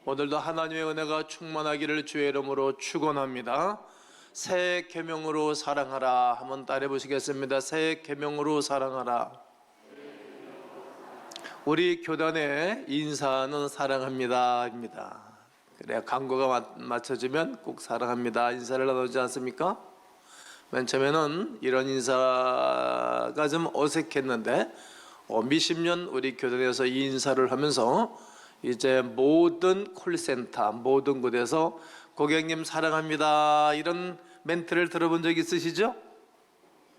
오늘도 하나님의 은혜가 충만하기를 주의 이름으로 축원합니다. 새 계명으로 사랑하라. 한번 따라해 보시겠습니다. 새 계명으로 사랑하라. 우리 교단의 인사는 사랑합니다입니다. 그래야 광고가 맞춰지면 꼭 사랑합니다 인사를 나누지 않습니까? 맨 처음에는 이런 인사가 좀 어색했는데 몇십 년 우리 교단에서 이 인사를 하면서 이제 모든 콜센터, 모든 곳에서 고객님 사랑합니다 이런 멘트를 들어본 적 있으시죠?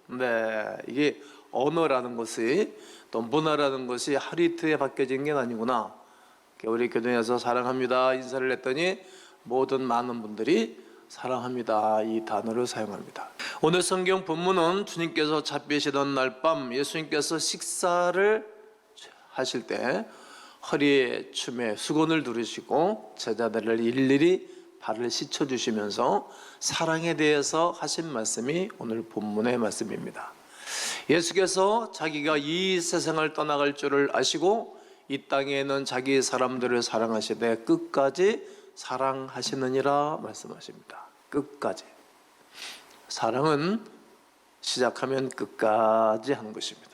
네, 이게 언어라는 것이 또 문화라는 것이 하루 이틀에 바뀌어진 게 아니구나. 우리 교단에서 사랑합니다 인사를 했더니 모든 많은 분들이 사랑합니다 이 단어를 사용합니다. 오늘 성경 본문은 주님께서 잡히시던 날 밤 예수님께서 식사를 하실 때 허리에 춤에 수건을 두르시고 제자들을 일일이 발을 씻어주시면서 사랑에 대해서 하신 말씀이 오늘 본문의 말씀입니다. 예수께서 자기가 이 세상을 떠나갈 줄을 아시고 이 땅에 있는 자기 사람들을 사랑하시되 끝까지 사랑하시느니라 말씀하십니다. 끝까지. 사랑은 시작하면 끝까지 하는 것입니다.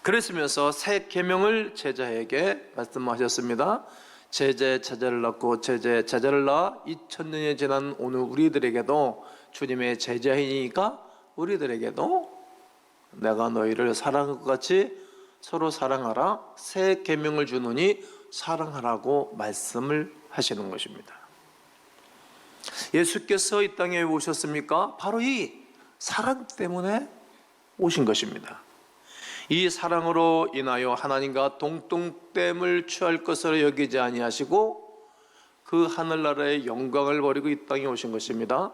그랬으면서 새 계명을 제자에게 말씀하셨습니다. 제자를 낳고 제자를 낳아 2000년이 지난 오늘 우리들에게도 주님의 제자이니까 우리들에게도 내가 너희를 사랑한 것 같이 서로 사랑하라. 새 계명을 주노니 사랑하라고 말씀을 하시는 것입니다. 예수께서 이 땅에 오셨습니까? 바로 이 사랑 때문에 오신 것입니다. 이 사랑으로 인하여 하나님과 동등됨을 취할 것으로 여기지 아니하시고 그 하늘나라의 영광을 버리고 이 땅에 오신 것입니다.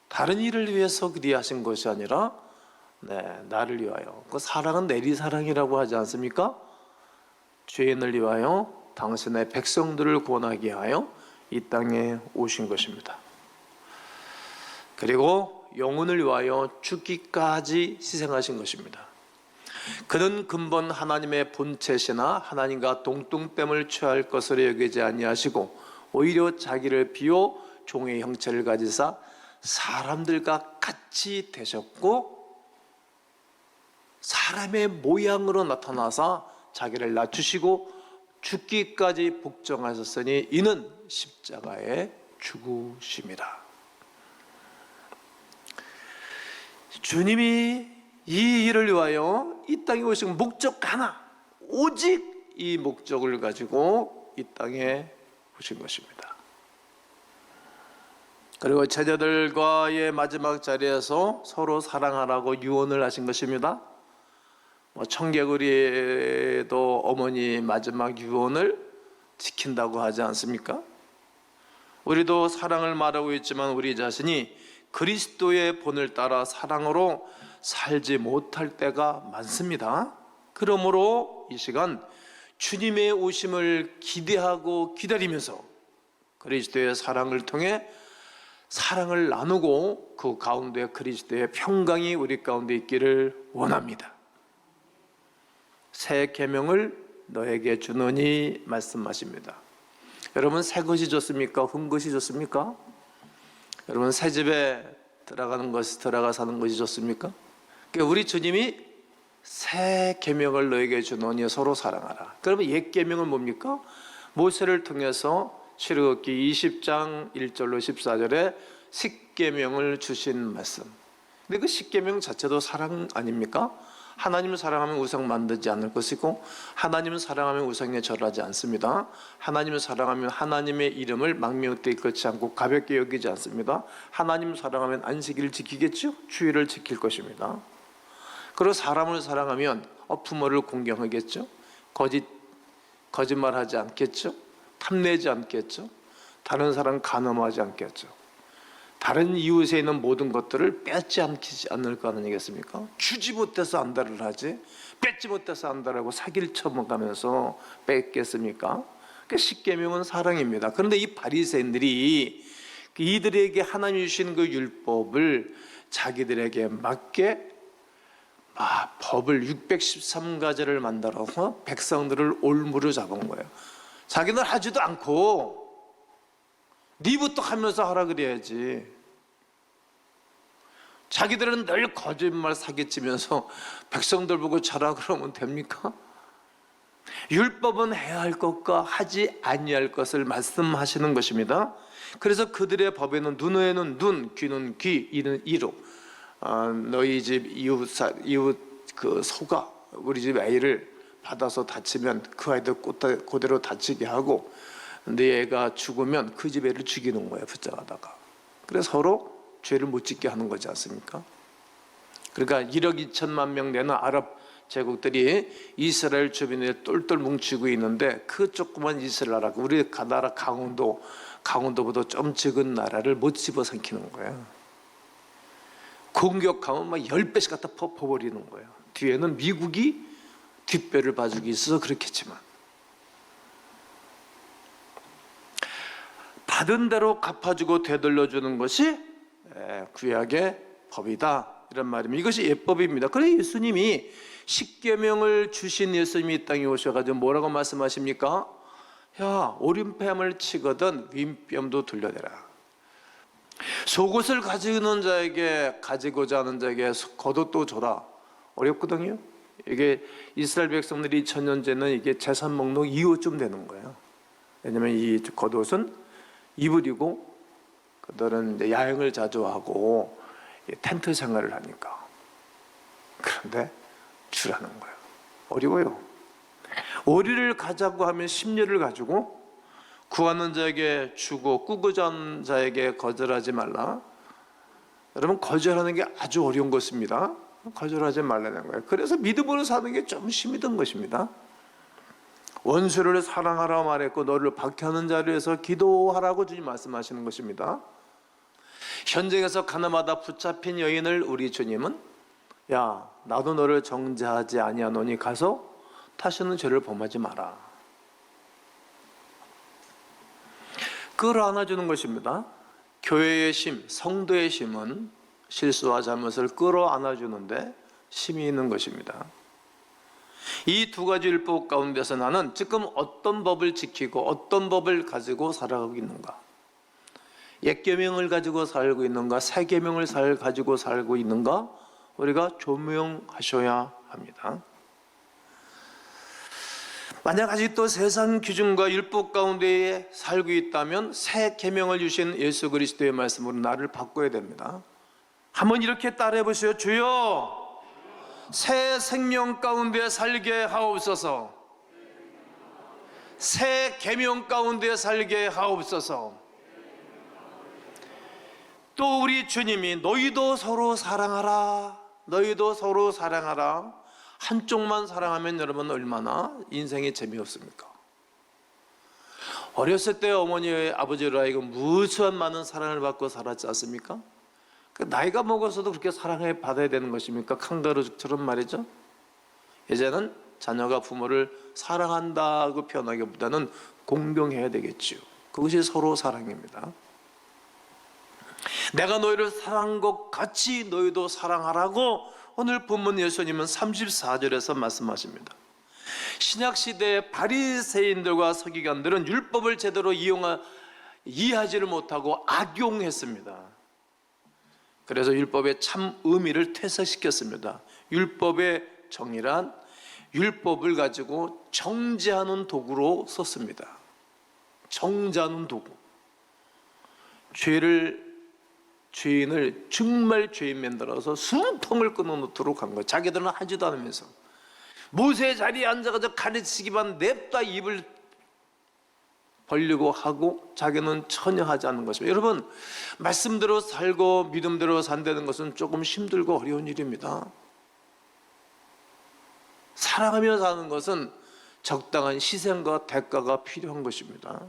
다른 일을 위해서 그리하신 것이 아니라 나를 위하여. 그 사랑은 내리사랑이라고 하지 않습니까? 죄인을 위하여 당신의 백성들을 구원하기 위하여 이 땅에 오신 것입니다. 그리고 영혼을 위하여 죽기까지 희생하신 것입니다. 그는 근본 하나님의 본체시나 하나님과 동등됨을 취할 것으로 여기지 아니하시고 오히려 자기를 비워 종의 형체를 가지사 사람들과 같이 되셨고 사람의 모양으로 나타나사 자기를 낮추시고 죽기까지 복종하셨으니 이는 십자가에 죽으심이라. 주님이 이 일을 위하여 이 땅에 오신 목적 하나, 오직 이 목적을 가지고 이 땅에 오신 것입니다. 그리고 제자들과의 마지막 자리에서 서로 사랑하라고 유언을 하신 것입니다. 청개구리도 어머니 마지막 유언을 지킨다고 하지 않습니까? 우리도 사랑을 말하고 있지만 우리 자신이 그리스도의 본을 따라 사랑으로 살지 못할 때가 많습니다. 그러므로 이 시간 주님의 오심을 기대하고 기다리면서 그리스도의 사랑을 통해 사랑을 나누고 그 가운데 그리스도의 평강이 우리 가운데 있기를 원합니다. 새 계명을 너에게 주노니 말씀하십니다. 여러분 새 것이 좋습니까? 흠 것이 좋습니까? 여러분 새 집에 들어가 사는 것이 좋습니까? 우리 주님이 새 계명을 너에게 주노니 서로 사랑하라. 그러면 옛 계명은 뭡니까? 모세를 통해서 출애굽기 20장 1절로 14절에 십계명을 주신 말씀. 근데 그 십계명 자체도 사랑 아닙니까? 하나님을 사랑하면 우상 만들지 않을 것이고 하나님을 사랑하면 우상에 절하지 않습니다. 하나님을 사랑하면 하나님의 이름을 망명되이 끊지 않고 가볍게 여기지 않습니다. 하나님을 사랑하면 안식일을 지키겠죠? 주일을 지킬 것입니다. 그리고 사람을 사랑하면 부모를 공경하겠죠? 거짓말하지 않겠죠? 탐내지 않겠죠? 다른 사람 간음하지 않겠죠? 다른 이웃에 있는 모든 것들을 뺏지 않을 거 아니겠습니까? 주지 못해서 안달을 하지 뺏지 못해서 안달하고 사기를 쳐먹으면서 뺏겠습니까? 십계명은 사랑입니다. 그런데 이 바리새인들이 이들에게 하나님이 주신 그 율법을 자기들에게 맞게 법을 613가지를 만들어서 백성들을 올무로 잡은 거예요. 자기는 하지도 않고 니부터 하면서 하라 그래야지. 자기들은 늘 거짓말 사기치면서 백성들 보고 자라 그러면 됩니까? 율법은 해야 할 것과 하지 아니할 것을 말씀하시는 것입니다. 그래서 그들의 법에는 눈에는 눈, 귀는 귀, 이는 이로, 너희 집 이웃 그 소가 우리 집 아이를 받아서 다치면 그 아이도 그대로 다치게 하고, 네 애가 죽으면 그 집 애를 죽이는 거예요, 붙잡아다가. 그래서 서로 죄를 못 짓게 하는 거지 않습니까? 그러니까 1억 2천만 명 되는 아랍 제국들이 이스라엘 주변에 똘똘 뭉치고 있는데, 그 조그만 이스라엘 나라, 우리 나라 강원도보다 좀 적은 나라를 못 집어삼키는 거예요. 공격하면 막 10배씩 갖다 퍼버리는 거예요. 뒤에는 미국이 뒷배를 봐주기 있어서 그렇겠지만, 받은 대로 갚아주고 되돌려주는 것이 구약의 법이다, 이런 말입니다. 이것이 예법입니다. 그래서 예수님이 십계명을 주신 예수님이 이 땅에 오셔가지고 뭐라고 말씀하십니까? 야, 오른뺨을 치거든 윗뺨도 돌려대라. 속옷을 가지는 자에게, 가지고자 하는 자에게 겉옷도 줘라. 어렵거든요. 이게 이스라엘 백성들이 2000년 전에는 이게 재산 목록 이후쯤 되는 거예요. 왜냐하면 이 겉옷은 이불이고, 그들은 이제 야영을 자주 하고 텐트 생활을 하니까. 그런데 주라는 거예요. 어려워요. 오리를 가자고 하면 10려를 가지고, 구하는 자에게 주고 꾸고자 하는 자에게 거절하지 말라. 여러분, 거절하는 게 아주 어려운 것입니다. 거절하지 말라는 거예요. 그래서 믿음으로 사는 게 좀 힘이 든 것입니다. 원수를 사랑하라 말했고 너를 박해하는 자를 위해서 기도하라고 주님 말씀하시는 것입니다. 현장에서 가나마다 붙잡힌 여인을 우리 주님은, 야, 나도 너를 정죄하지 아니하노니 가서 다시는 죄를 범하지 마라. 그걸 안아주는 것입니다. 교회의 심, 성도의 심은 실수와 잘못을 끌어안아주는데 심이 있는 것입니다. 이 두 가지 율법 가운데서 나는 지금 어떤 법을 지키고 어떤 법을 가지고 살아가고 있는가? 옛 계명을 가지고 살고 있는가? 새 계명을 가지고 살고 있는가? 우리가 조명하셔야 합니다. 만약 아직도 세상 기준과 율법 가운데에 살고 있다면 새 계명을 주신 예수 그리스도의 말씀으로 나를 바꿔야 됩니다. 한번 이렇게 따라해 보세요. 주여, 새 생명 가운데 살게 하옵소서. 새 계명 가운데 살게 하옵소서. 또 우리 주님이 너희도 서로 사랑하라, 너희도 서로 사랑하라. 한쪽만 사랑하면 여러분 얼마나 인생이 재미없습니까? 어렸을 때 어머니 아버지로 하여금 무수한 많은 사랑을 받고 살았지 않습니까? 나이가 먹어서도 그렇게 사랑을 받아야 되는 것입니까? 칸가루족처럼 말이죠. 이제는 자녀가 부모를 사랑한다고 표현하기보다는 공경해야 되겠지요. 그것이 서로 사랑입니다. 내가 너희를 사랑한 것 같이 너희도 사랑하라고 오늘 본문 예수님은 34절에서 말씀하십니다. 신약시대의 바리새인들과 서기관들은 율법을 제대로 이해하지를 못하고 악용했습니다. 그래서 율법의 참 의미를 퇴색시켰습니다. 율법의 정의란 율법을 가지고 정죄하는 도구로 썼습니다. 정죄하는 도구. 죄인을 정말 죄인 만들어서 숨통을 끊어놓도록 한 거예요. 자기들은 하지도 않으면서 모세의 자리에 앉아서 가르치기만 냅다 입을 벌리고 하고 자기는 전혀 하지 않는 것입니다. 여러분, 말씀대로 살고 믿음대로 산다는 것은 조금 힘들고 어려운 일입니다. 사랑하며 사는 것은 적당한 희생과 대가가 필요한 것입니다.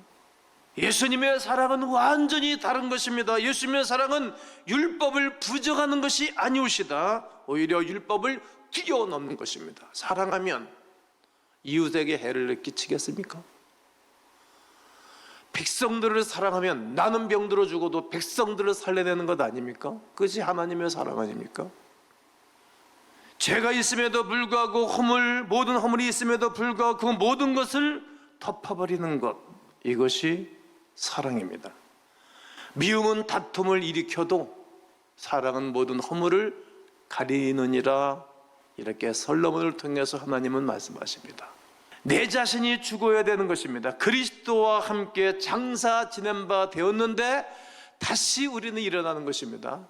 예수님의 사랑은 완전히 다른 것입니다. 예수님의 사랑은 율법을 부정하는 것이 아니오시다. 오히려 율법을 뛰어넘는 것입니다. 사랑하면 이웃에게 해를 끼치겠습니까? 백성들을 사랑하면 나는 병들어 죽어도 백성들을 살려내는 것 아닙니까? 그것이 하나님의 사랑 아닙니까? 죄가 있음에도 불구하고 모든 허물이 있음에도 불구하고 그 모든 것을 덮어버리는 것, 이것이 사랑입니다. 미움은 다툼을 일으켜도 사랑은 모든 허물을 가리느니라, 이렇게 솔로몬을 통해서 하나님은 말씀하십니다. 내 자신이 죽어야 되는 것입니다. 그리스도와 함께 장사 지낸 바 되었는데 다시 우리는 일어나는 것입니다.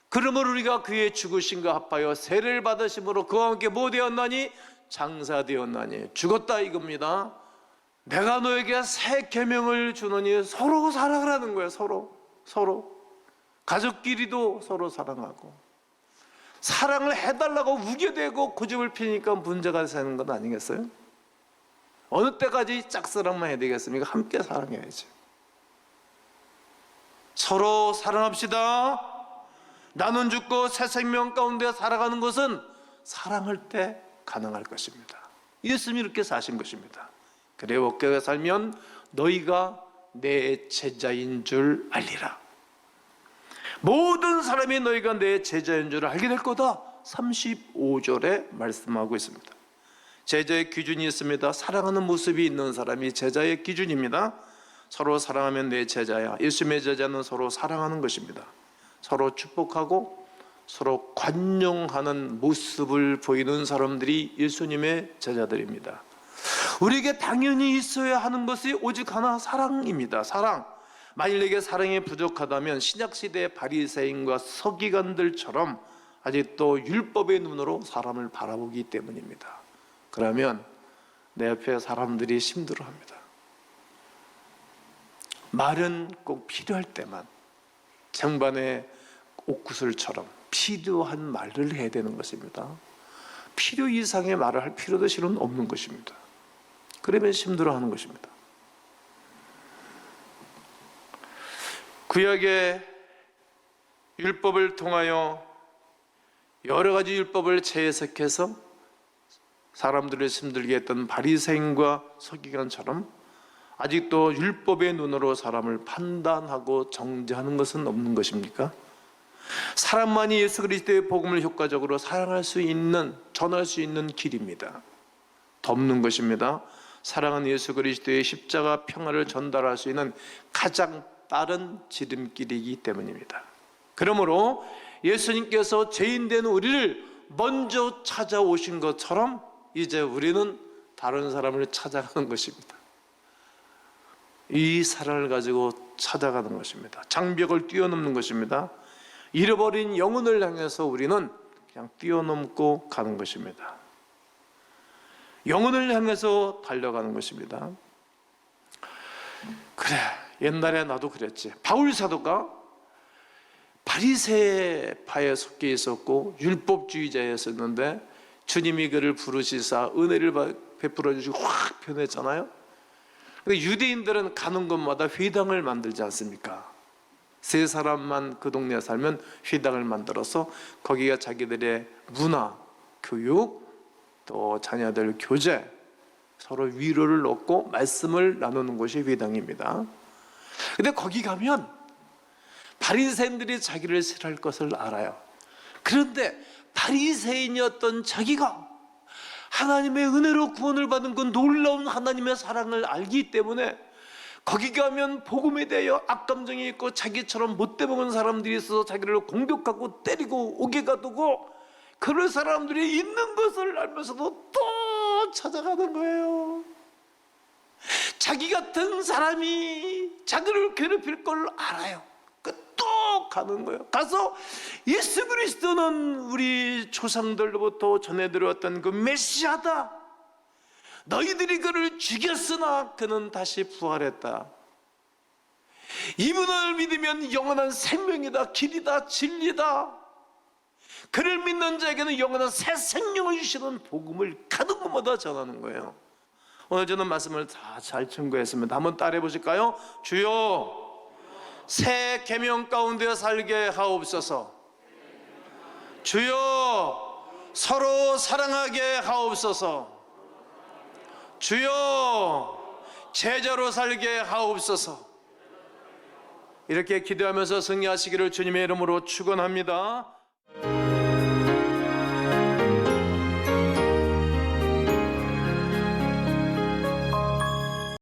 그러므로 우리가 그의 죽으심과 합하여 세례를 받으심으로 그와 함께 뭐 되었나니? 장사되었나니. 죽었다 이겁니다. 내가 너에게 새 계명을 주노니 서로 사랑하라는 거예요. 서로 가족끼리도 서로 사랑하고, 사랑을 해달라고 우겨대고 고집을 피니까 문제가 되는 건 아니겠어요? 어느 때까지 짝사랑만 해야 되겠습니까? 함께 사랑해야지. 서로 사랑합시다. 나는 죽고 새 생명 가운데 살아가는 것은 사랑할 때 가능할 것입니다. 예수님이 이렇게 사신 것입니다. 그래 어떻게 살면 너희가 내 제자인 줄 알리라. 모든 사람이 너희가 내 제자인 줄 알게 될 거다. 35절에 말씀하고 있습니다. 제자의 기준이 있습니다. 사랑하는 모습이 있는 사람이 제자의 기준입니다. 서로 사랑하면 내 제자야. 예수님의 제자는 서로 사랑하는 것입니다. 서로 축복하고 서로 관용하는 모습을 보이는 사람들이 예수님의 제자들입니다. 우리에게 당연히 있어야 하는 것이 오직 하나, 사랑입니다. 사랑. 만일 내게 사랑이 부족하다면 신약시대의 바리새인과 서기관들처럼 아직도 율법의 눈으로 사람을 바라보기 때문입니다. 그러면 내 옆에 사람들이 힘들어합니다. 말은 꼭 필요할 때만, 쟁반의 옥구슬처럼 필요한 말을 해야 되는 것입니다. 필요 이상의 말을 할 필요도 실은 없는 것입니다. 그러면 힘들어하는 것입니다. 구약의 율법을 통하여 여러 가지 율법을 재해석해서 사람들을 힘들게 했던 바리새인과 서기관처럼 아직도 율법의 눈으로 사람을 판단하고 정죄하는 것은 없는 것입니까? 사람만이 예수 그리스도의 복음을 효과적으로 사랑할 수 있는, 전할 수 있는 길입니다. 덮는 것입니다. 사랑은 예수 그리스도의 십자가 평화를 전달할 수 있는 가장 빠른 지름길이기 때문입니다. 그러므로 예수님께서 죄인된 우리를 먼저 찾아오신 것처럼 이제 우리는 다른 사람을 찾아가는 것입니다. 이 사랑을 가지고 찾아가는 것입니다. 장벽을 뛰어넘는 것입니다. 잃어버린 영혼을 향해서 우리는 그냥 뛰어넘고 가는 것입니다. 영혼을 향해서 달려가는 것입니다. 그래, 옛날에 나도 그랬지. 바울 사도가 바리새파에 속해 있었고 율법주의자였었는데 주님이 그를 부르시사 은혜를 베풀어 주시고 확 변했잖아요. 근데 유대인들은 가는 곳마다 회당을 만들지 않습니까? 세 사람만 그 동네에 살면 회당을 만들어서 거기가 자기들의 문화, 교육, 또 자녀들 교제, 서로 위로를 얻고 말씀을 나누는 곳이 회당입니다. 근데 거기 가면 바리새인들이 자기를 싫어할 것을 알아요. 그런데 바리새인이었던 자기가 하나님의 은혜로 구원을 받은 그 놀라운 하나님의 사랑을 알기 때문에 거기 가면 복음에 대하여 악감정이 있고 자기처럼 못돼 먹은 사람들이 있어서 자기를 공격하고 때리고 오게 가두고 그런 사람들이 있는 것을 알면서도 또 찾아가는 거예요. 자기 같은 사람이 자기를 괴롭힐 걸 알아요. 또 가는 거예요. 가서 예수 그리스도는 우리 조상들로부터 전해 들어왔던 그 메시아다. 너희들이 그를 죽였으나 그는 다시 부활했다. 이분을 믿으면 영원한 생명이다, 길이다, 진리다. 그를 믿는 자에게는 영원한 새 생명을 주시는 복음을 가는 곳마다 전하는 거예요. 오늘 저는 말씀을 다 잘 증거했습니다. 한번 따라해 보실까요? 주여, 새 계명 가운데 살게 하옵소서. 주여, 서로 사랑하게 하옵소서. 주여, 제자로 살게 하옵소서. 이렇게 기도하면서 승리하시기를 주님의 이름으로 축원합니다.